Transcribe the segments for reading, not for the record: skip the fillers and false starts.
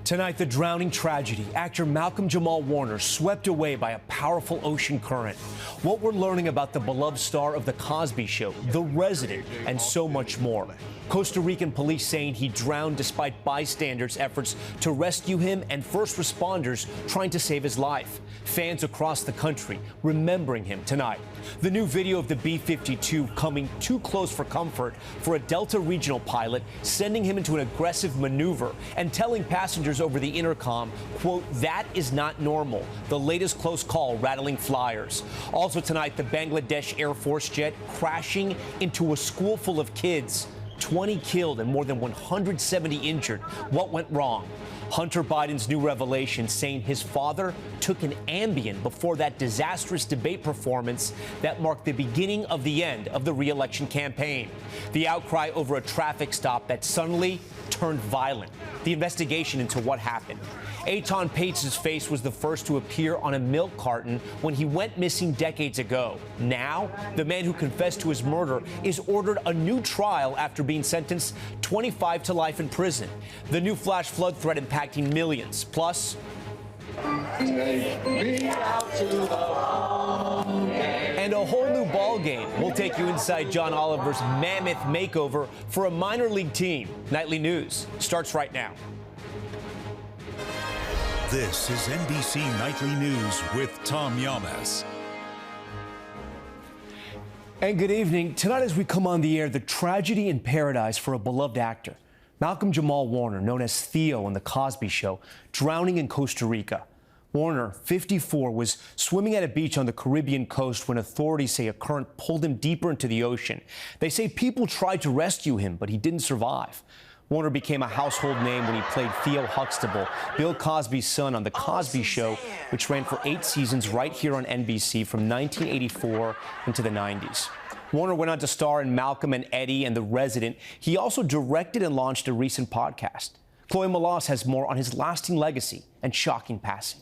Tonight, the drowning tragedy. Actor Malcolm-Jamal Warner swept away by a powerful ocean current. What we're learning about the beloved star of The Cosby Show, The Resident, and so much more. Costa Rican police saying he drowned despite bystanders' efforts to rescue him and first responders trying to save his life. Fans across the country remembering him tonight. The new video of the B-52 coming too close for comfort for a Delta regional pilot, sending him into an aggressive maneuver and telling passengers over the intercom, quote, "That is not normal." The latest close call rattling flyers. Also tonight, the Bangladesh Air Force jet crashing into a school full of kids. 20 killed and more than 170 injured. What went wrong? Hunter Biden's new revelation saying his father took an Ambien before that disastrous debate performance that marked the beginning of the end of the re-election campaign. The outcry over a traffic stop that suddenly turned violent. The investigation into what happened. Etan Patz's face was the first to appear on a milk carton when he went missing decades ago. Now, the man who confessed to his murder is ordered a new trial after being sentenced 25 to life in prison. The new flash flood threat impacting millions. Plus, and a whole new ball game. We'll take you inside John Oliver's mammoth makeover for a minor league team. Nightly News starts right now. This is NBC Nightly News with Tom Yamas. And good evening. Tonight as we come on the air, the tragedy in paradise for a beloved actor. Malcolm-Jamal Warner, known as Theo on The Cosby Show, drowning in Costa Rica. Warner, 54, was swimming at a beach on the Caribbean coast when authorities say a current pulled him deeper into the ocean. They say people tried to rescue him, but he didn't survive. Warner became a household name when he played Theo Huxtable, Bill Cosby's son on The Cosby Show, which ran for 8 seasons right here on NBC from 1984 into the 90s. Warner went on to star in Malcolm and Eddie and The Resident. He also directed and launched a recent podcast. Chloe Malas has more on his lasting legacy and shocking passing.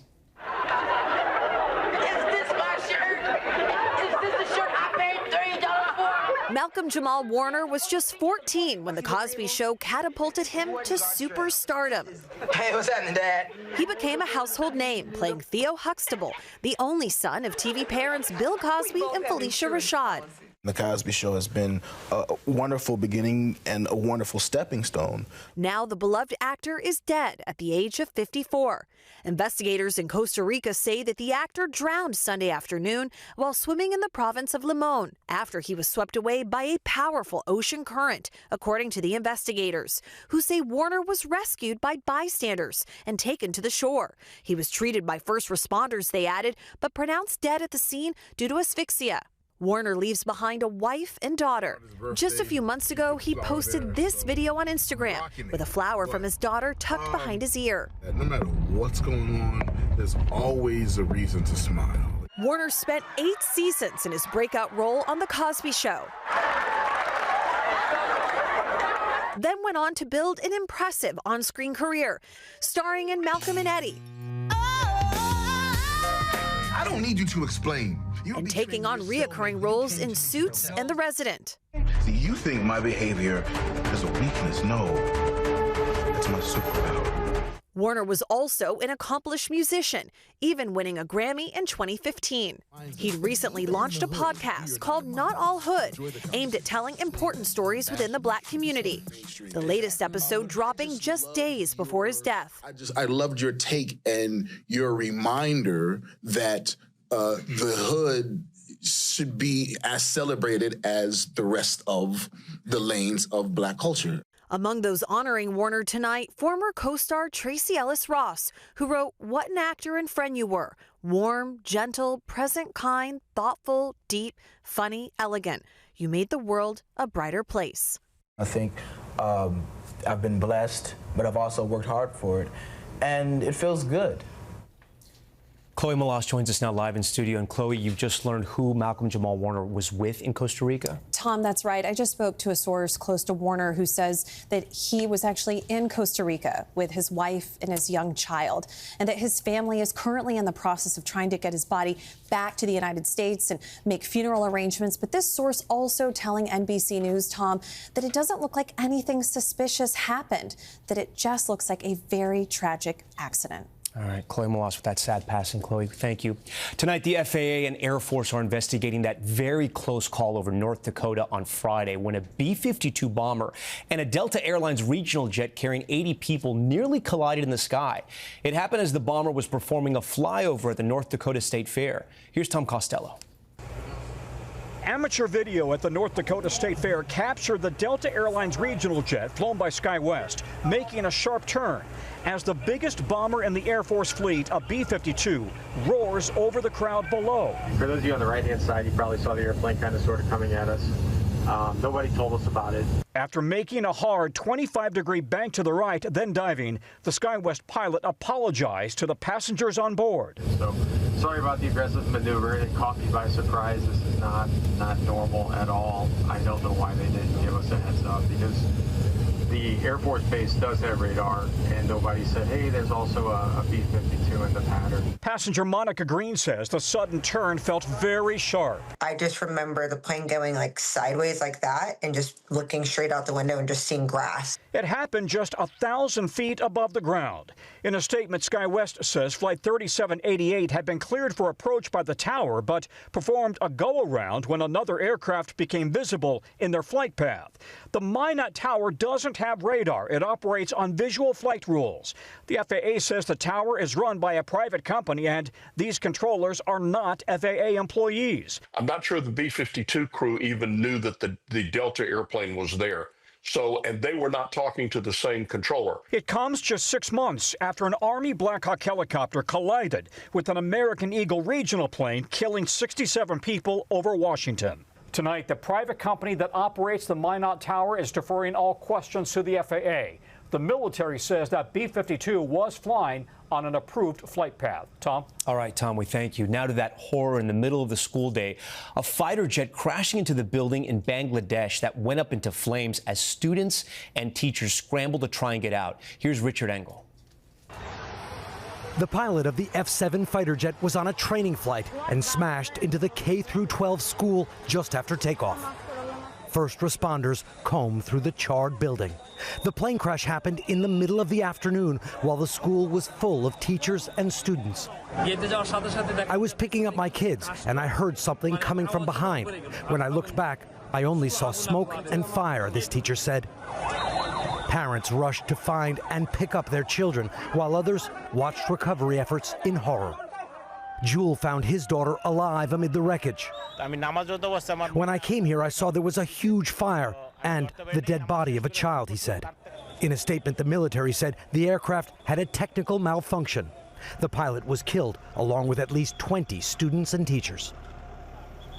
Malcolm-Jamal Warner was just 14 when The Cosby Show catapulted him to superstardom. Hey, what's happening, Dad? He became a household name, playing Theo Huxtable, the only son of TV parents Bill Cosby and Felicia Rashad. The Cosby Show has been a wonderful beginning and a wonderful stepping stone. Now the beloved actor is dead at the age of 54. Investigators in Costa Rica say that the actor drowned Sunday afternoon while swimming in the province of Limon after he was swept away by a powerful ocean current, according to the investigators, who say Warner was rescued by bystanders and taken to the shore. He was treated by first responders, they added, but pronounced dead at the scene due to asphyxia. Warner leaves behind a wife and daughter. Just a few months ago, he posted this video on Instagram with a flower from his daughter tucked behind his ear. No matter what's going on, there's always a reason to smile. Warner spent 8 seasons in his breakout role on The Cosby Show, then went on to build an impressive on-screen career, starring in Malcolm and Eddie. I don't need you to explain. And taking on reoccurring roles in Suits and The Resident. Do you think my behavior is a weakness? No, it's my superpower. Warner was also an accomplished musician, even winning a Grammy in 2015. He'd recently launched a podcast called Not All Hood, aimed at telling important stories within the Black community. The latest episode dropping just days before his death. I loved your take and your reminder that the hood should be as celebrated as the rest of the lanes of Black culture. Among those honoring Warner tonight, former co-star Tracee Ellis Ross, who wrote What an Actor and Friend You Were. Warm, gentle, present, kind, thoughtful, deep, funny, elegant. You made the world a brighter place. I think I've been blessed, but I've also worked hard for it, and it feels good. Chloe Malas joins us now live in studio. And Chloe, you've just learned who Malcolm-Jamal Warner was with in Costa Rica. Tom, that's right. I just spoke to a source close to Warner who says that he was actually in Costa Rica with his wife and his young child, and that his family is currently in the process of trying to get his body back to the United States and make funeral arrangements. But this source also telling NBC News, Tom, that it doesn't look like anything suspicious happened, that it just looks like a very tragic accident. All right, Chloe Malas with that sad passing. Chloe, thank you. Tonight, the FAA and Air Force are investigating that very close call over North Dakota on Friday when a B-52 bomber and a Delta Airlines regional jet carrying 80 people nearly collided in the sky. It happened as the bomber was performing a flyover at the North Dakota State Fair. Here's Tom Costello. Amateur video at the North Dakota State Fair captured the Delta Airlines regional jet flown by SkyWest making a sharp turn as the biggest bomber in the Air Force fleet, a B-52, roars over the crowd below. For those of you on the right-hand side, you probably saw the airplane kind of sort of coming at us. Nobody told us about it. After making a hard 25-degree bank to the right, then diving, the SkyWest pilot apologized to the passengers on board. So, sorry about the aggressive maneuver. It caught me by surprise. This is not normal at all. I don't know why they didn't give us a heads up, because the Air Force Base does have radar, and nobody said, hey, there's also a B-52 in the pattern. Passenger Monica Green says the sudden turn felt very sharp. I just remember the plane going like sideways like that and just looking straight out the window and just seeing grass. It happened just 1,000 feet above the ground. In a statement, SkyWest says Flight 3788 had been cleared for approach by the tower, but performed a go-around when another aircraft became visible in their flight path. The Minot Tower doesn't have radar. It operates on visual flight rules. The FAA says the tower is run by a private company, and these controllers are not FAA employees. I'm not sure the B-52 crew even knew that the Delta airplane was there. And they were not talking to the same controller. It comes just 6 months after an Army Black Hawk helicopter collided with an American Eagle regional plane, killing 67 people over Washington. Tonight, the private company that operates the Minot Tower is deferring all questions to the FAA. The military says that B-52 was flying on an approved flight path. Tom? All right, Tom, we thank you. Now to that horror in the middle of the school day. A fighter jet crashing into the building in Bangladesh that went up into flames as students and teachers scrambled to try and get out. Here's Richard Engel. The pilot of the F-7 fighter jet was on a training flight and smashed into the K-12 school just after takeoff. First responders combed through the charred building. The plane crash happened in the middle of the afternoon while the school was full of teachers and students. I was picking up my kids and I heard something coming from behind. When I looked back, I only saw smoke and fire, this teacher said. Parents rushed to find and pick up their children, while others watched recovery efforts in horror. Jewel found his daughter alive amid the wreckage. When I came here, I saw there was a huge fire and the dead body of a child, he said. In a statement, the military said the aircraft had a technical malfunction. The pilot was killed, along with at least 20 students and teachers.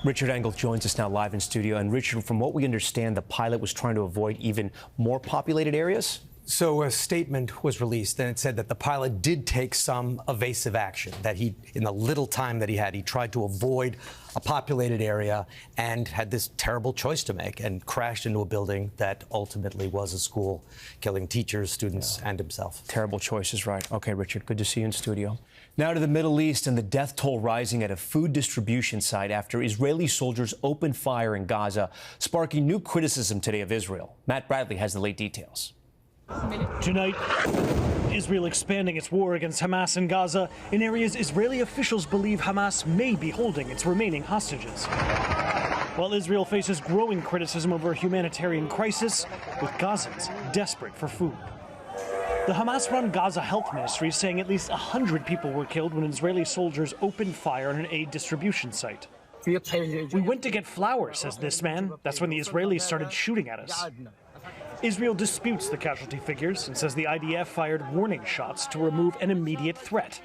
Richard Engel joins us now live in studio. And Richard, from what we understand, the pilot was trying to avoid even more populated areas? So a statement was released, and it said that the pilot did take some evasive action, that he, in the little time that he had, he tried to avoid a populated area and had this terrible choice to make and crashed into a building that ultimately was a school, killing teachers, students, and himself. Terrible choices, right. Okay, Richard, good to see you in studio. Now to the Middle East, and the death toll rising at a food distribution site after Israeli soldiers opened fire in Gaza, sparking new criticism today of Israel. Matt Bradley has the late details. Tonight, Israel expanding its war against Hamas in Gaza in areas Israeli officials believe Hamas may be holding its remaining hostages. While Israel faces growing criticism over a humanitarian crisis, with Gazans desperate for food. The Hamas-run Gaza Health Ministry is saying at least 100 people were killed when Israeli soldiers opened fire on an aid distribution site. We went to get flour, says this man. That's when the Israelis started shooting at us. Israel disputes the casualty figures and says the IDF fired warning shots to remove an immediate threat.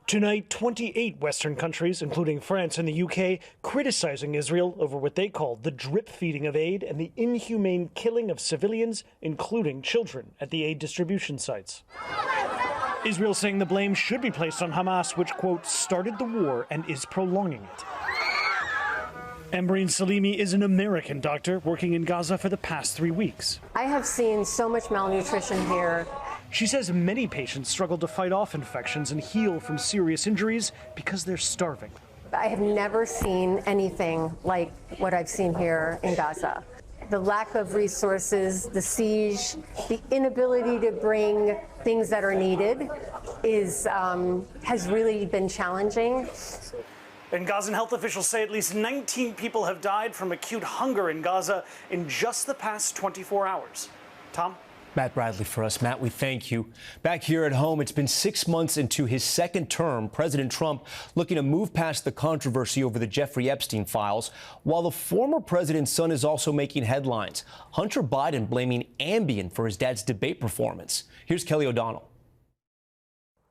Tonight, 28 Western countries, including France and the UK, criticizing Israel over what they call the drip-feeding of aid and the inhumane killing of civilians, including children, at the aid distribution sites. Israel saying the blame should be placed on Hamas, which, quote, started the war and is prolonging it. Ambreen Salimi is an American doctor working in Gaza for the past 3 weeks. I have seen so much malnutrition here. She says many patients struggle to fight off infections and heal from serious injuries because they're starving. I have never seen anything like what I've seen here in Gaza. The lack of resources, the siege, the inability to bring things that are needed has really been challenging. And Gazan health officials say at least 19 people have died from acute hunger in Gaza in just the past 24 hours. Tom? Matt Bradley for us. Matt, we thank you. Back here at home, it's been 6 months into his second term. President Trump looking to move past the controversy over the Jeffrey Epstein files, while the former president's son is also making headlines. Hunter Biden blaming Ambien for his dad's debate performance. Here's Kelly O'Donnell.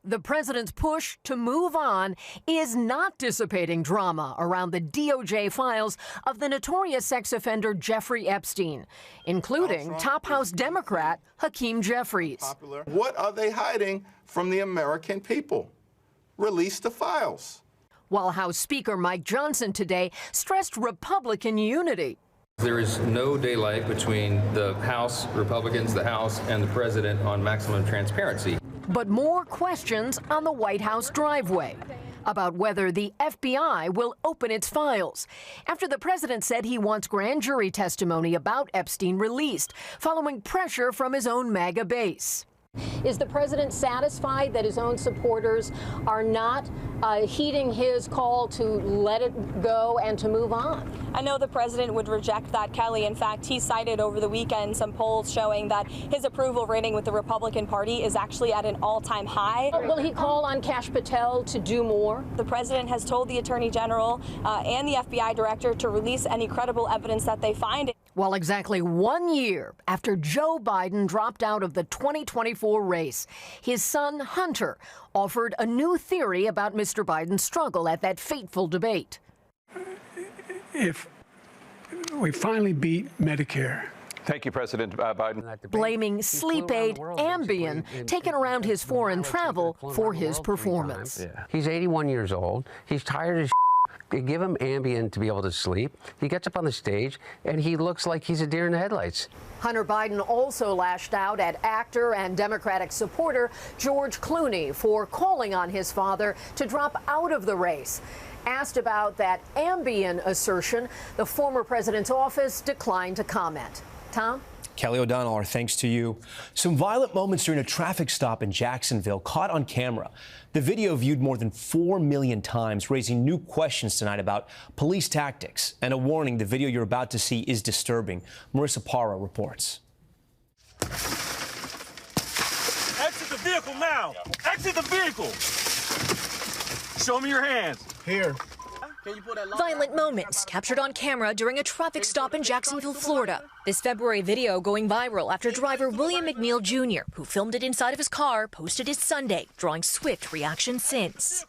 The president's push to move on is not dissipating drama around the DOJ files of the notorious sex offender Jeffrey Epstein, including top House Democrat Hakeem Jeffries. What are they hiding from the American people? Release the files. While House Speaker Mike Johnson today stressed Republican unity. There is no daylight between the House Republicans, the House, and the president on maximum transparency. But more questions on the White House driveway about whether the FBI will open its files after the president said he wants grand jury testimony about Epstein released following pressure from his own MAGA base. Is the president satisfied that his own supporters are not heeding his call to let it go and to move on? I know the president would reject that, Kelly. In fact, he cited over the weekend some polls showing that his approval rating with the Republican Party is actually at an all-time high. Will he call on Kash Patel to do more? The president has told the Attorney General and the FBI director to release any credible evidence that they find. Well, exactly 1 year after Joe Biden dropped out of the 2024 race, his son Hunter offered a new theory about Mr. Biden's struggle at that fateful debate. If we finally beat Medicare. Thank you, President Biden. Blaming sleep aid Ambien taken around his foreign travel for his performance. He's 81 years old. He's tired as You give him Ambien to be able to sleep. He gets up on the stage, and he looks like he's a deer in the headlights. Hunter Biden also lashed out at actor and Democratic supporter George Clooney for calling on his father to drop out of the race. Asked about that Ambien assertion, the former president's office declined to comment. Tom? Kelly O'Donnell, our thanks to you. Some violent moments during a traffic stop in Jacksonville caught on camera. The video viewed more than 4 million times, raising new questions tonight about police tactics. And a warning, the video you're about to see is disturbing. Marissa Parra reports. Exit the vehicle now. Exit the vehicle. Show me your hands. Here. Violent moments captured on camera during a traffic stop in Jacksonville, Florida. This February video going viral after driver William McNeil Jr., who filmed it inside of his car, posted it Sunday, drawing swift reaction since.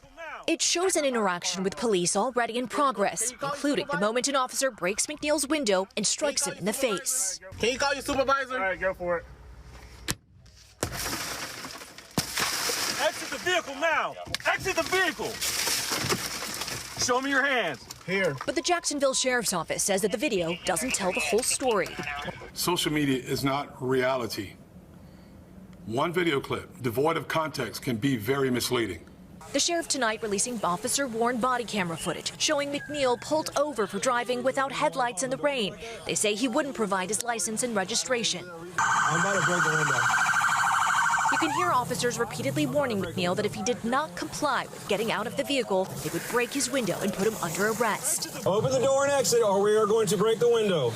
It shows an interaction with police already in progress, including the moment an officer breaks McNeil's window and strikes him in the face. Can you call your supervisor? All right, go for it. Exit the vehicle now. Exit the vehicle. Show me your hands. Here. But the Jacksonville Sheriff's Office says that the video doesn't tell the whole story. Social media is not reality. One video clip, devoid of context, can be very misleading. The sheriff tonight releasing officer-worn body camera footage showing McNeil pulled over for driving without headlights in the rain. They say he wouldn't provide his license and registration. I'm about to break the window. You can hear officers repeatedly warning McNeil that if he did not comply with getting out of the vehicle, they would break his window and put him under arrest. Open the door and exit, or we are going to break the window.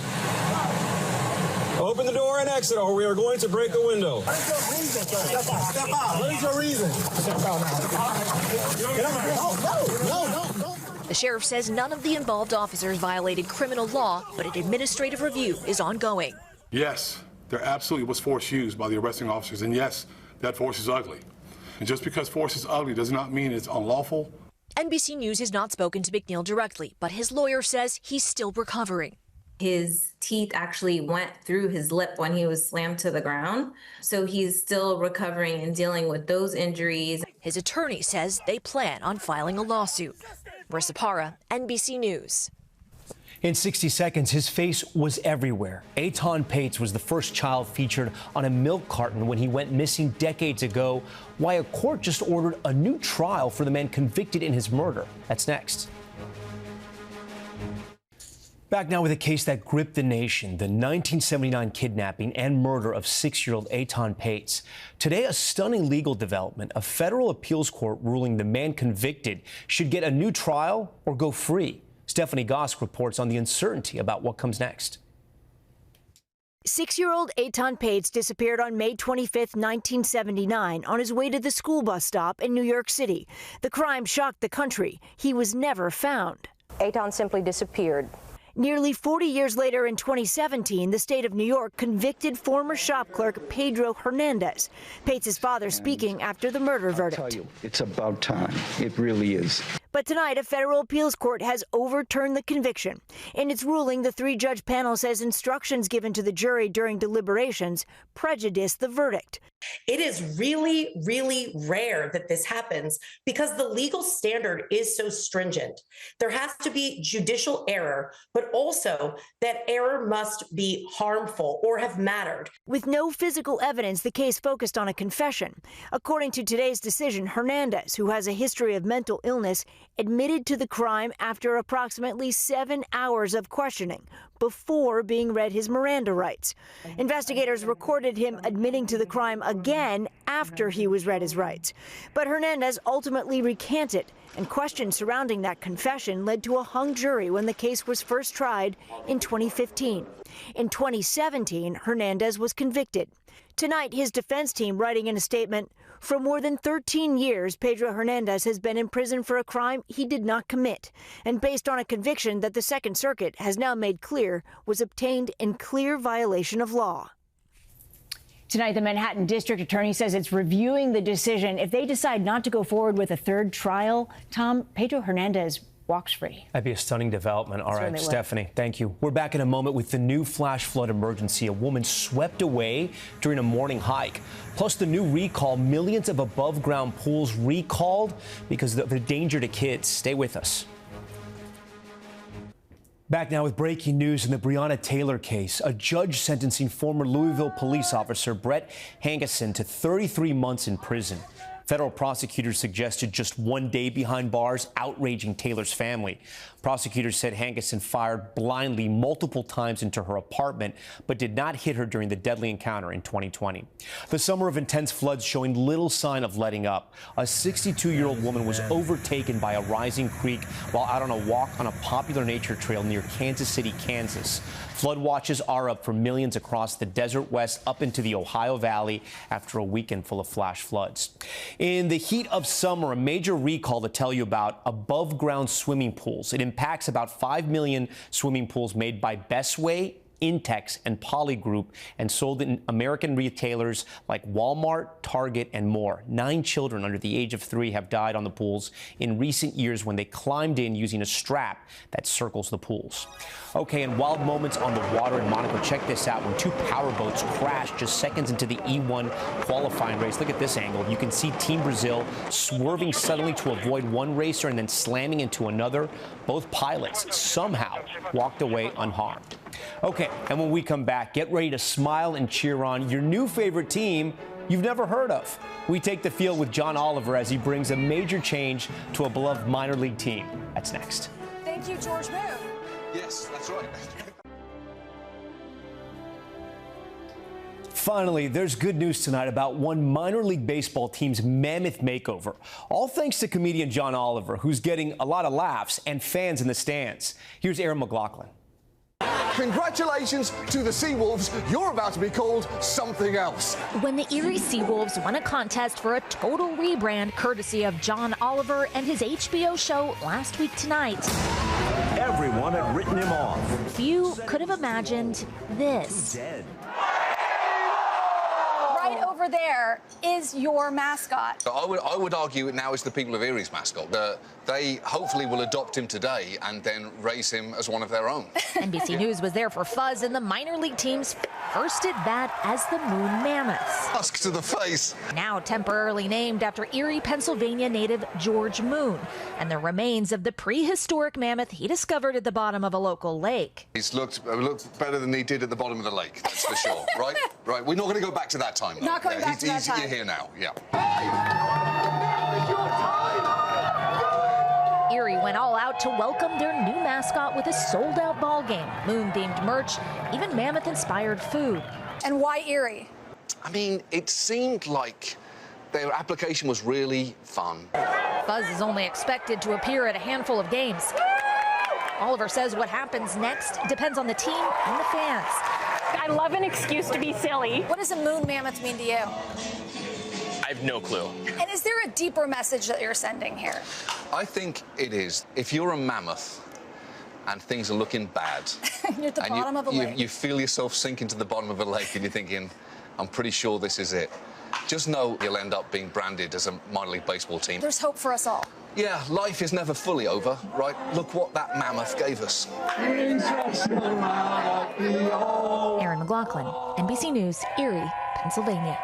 Open the door and exit, or we are going to break the window. What is your reason, sir? Step out. What is your reason? Step out now. No. The sheriff says none of the involved officers violated criminal law, but an administrative review is ongoing. Yes, there absolutely was force used by the arresting officers, and yes, that force is ugly. And just because force is ugly does not mean it's unlawful. NBC News has not spoken to McNeil directly, but his lawyer says he's still recovering. His teeth actually went through his lip when he was slammed to the ground. So he's still recovering and dealing with those injuries. His attorney says they plan on filing a lawsuit. Marissa Parra, NBC News. In 60 seconds, his face was everywhere. Etan Patz was the first child featured on a milk carton when he went missing decades ago. Why a court just ordered a new trial for the man convicted in his murder. That's next. Back now with a case that gripped the nation, the 1979 kidnapping and murder of 6-year-old Etan Patz. Today, a stunning legal development, a federal appeals court ruling the man convicted should get a new trial or go free. Stephanie Gosk reports on the uncertainty about what comes next. 6-year-old Etan Patz disappeared on May 25, 1979, on his way to the school bus stop in New York City. The crime shocked the country. He was never found. Etan simply disappeared. Nearly 40 years later, in 2017, the state of New York convicted former shop clerk Pedro Hernandez. Patz's father speaking after the murder verdict. I'll tell you, it's about time. It really is. But tonight, a federal appeals court has overturned the conviction. In its ruling, the 3-judge panel says instructions given to the jury during deliberations prejudiced the verdict. It is really, really rare that this happens because the legal standard is so stringent. There has to be judicial error, but also that error must be harmful or have mattered. With no physical evidence, the case focused on a confession. According to today's decision, Hernandez, who has a history of mental illness, admitted to the crime after approximately 7 hours of questioning before being read his Miranda rights. Investigators recorded him admitting to the crime again after he was read his rights. But Hernandez ultimately recanted, and questions surrounding that confession led to a hung jury when the case was first tried in 2015. In 2017, Hernandez was convicted. Tonight, his defense team writing in a statement, "For more than 13 years, Pedro Hernandez has been in prison for a crime he did not commit, and based on a conviction that the Second Circuit has now made clear was obtained in clear violation of law." Tonight, the Manhattan District Attorney says it's reviewing the decision. If they decide not to go forward with a third trial, Tom, Pedro Hernandez walks free. That'd be a stunning development. All right, Stephanie, thank you. We're back in a moment with the new flash flood emergency. A woman swept away during a morning hike. Plus the new recall, millions of above ground pools recalled because of the danger to kids. Stay with us. Back now with breaking news in the Breonna Taylor case. A judge sentencing former Louisville police officer Brett Hangeson to 33 months in prison. Federal prosecutors suggested just 1 day behind bars, outraging Taylor's family. Prosecutors said Hangeson fired blindly multiple times into her apartment, but did not hit her during the deadly encounter in 2020. The summer of intense floods showing little sign of letting up. A 62-year-old woman was overtaken by a rising creek while out on a walk on a popular nature trail near Kansas City, Kansas. Flood watches are up for millions across the Desert West up into the Ohio Valley after a weekend full of flash floods. In the heat of summer, a major recall to tell you about above-ground swimming pools. It impacts about 5 million swimming pools made by Bestway, Intex, and Poly Group and sold in American retailers like Walmart, Target, and more. 9 children under the age of 3 have died on the pools in recent years when they climbed in using a strap that circles the pools. Okay, and wild moments on the water in Monaco. Check this out. When 2 powerboats crashed just seconds into the E1 qualifying race. Look at this angle. You can see Team Brazil swerving suddenly to avoid one racer and then slamming into another. Both pilots somehow walked away unharmed. Okay, and when we come back, get ready to smile and cheer on your new favorite team you've never heard of. We take the field with John Oliver as he brings a major change to a beloved minor league team. That's next. Thank you, George Moon. Yes, that's right. Finally, there's good news tonight about one minor league baseball team's mammoth makeover. All thanks to comedian John Oliver, who's getting a lot of laughs and fans in the stands. Here's Aaron McLaughlin. Congratulations to the Seawolves. You're about to be called something else. When the Erie Seawolves won a contest for a total rebrand courtesy of John Oliver and his HBO show last week tonight. Everyone had written him off. Few could have imagined this. Right over over there is your mascot. I would argue it now is the people of Erie's mascot. They hopefully will adopt him today and then raise him as one of their own. NBC News was there for Fuzz and the minor league team's first at bat as the Moon Mammoths. Husk to the face. Now temporarily named after Erie, Pennsylvania native George Moon and the remains of the prehistoric mammoth he discovered at the bottom of a local lake. He's looked better than he did at the bottom of the lake, that's for sure. Right? Right. We're not going to go back to that time, though. Not going back to that time. You're here now, yeah. Erie went all out to welcome their new mascot with a sold-out ball game, Moon-themed merch, even mammoth-inspired food. And why Erie? I mean, it seemed like their application was really fun. Fuzz is only expected to appear at a handful of games. Oliver says what happens next depends on the team and the fans. I love an excuse to be silly. What does a moon mammoth mean to you? I have no clue. And is there a deeper message that you're sending here? I think it is. If you're a mammoth and things are looking bad, You're at the bottom of a lake. You feel yourself sinking to the bottom of a lake and you're thinking, I'm pretty sure this is it. Just know you'll end up being branded as a minor league baseball team. There's hope for us all. Yeah, life is never fully over, right? Look what that mammoth gave us. Erin McLaughlin, NBC News, Erie, Pennsylvania.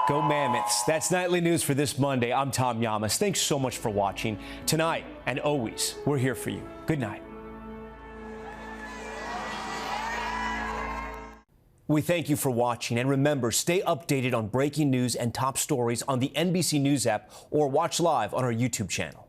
Go Mammoths. That's Nightly News for this Monday. I'm Tom Llamas. Thanks so much for watching. Tonight and always, we're here for you. Good night. We thank you for watching, and remember, stay updated on breaking news and top stories on the NBC News app or watch live on our YouTube channel.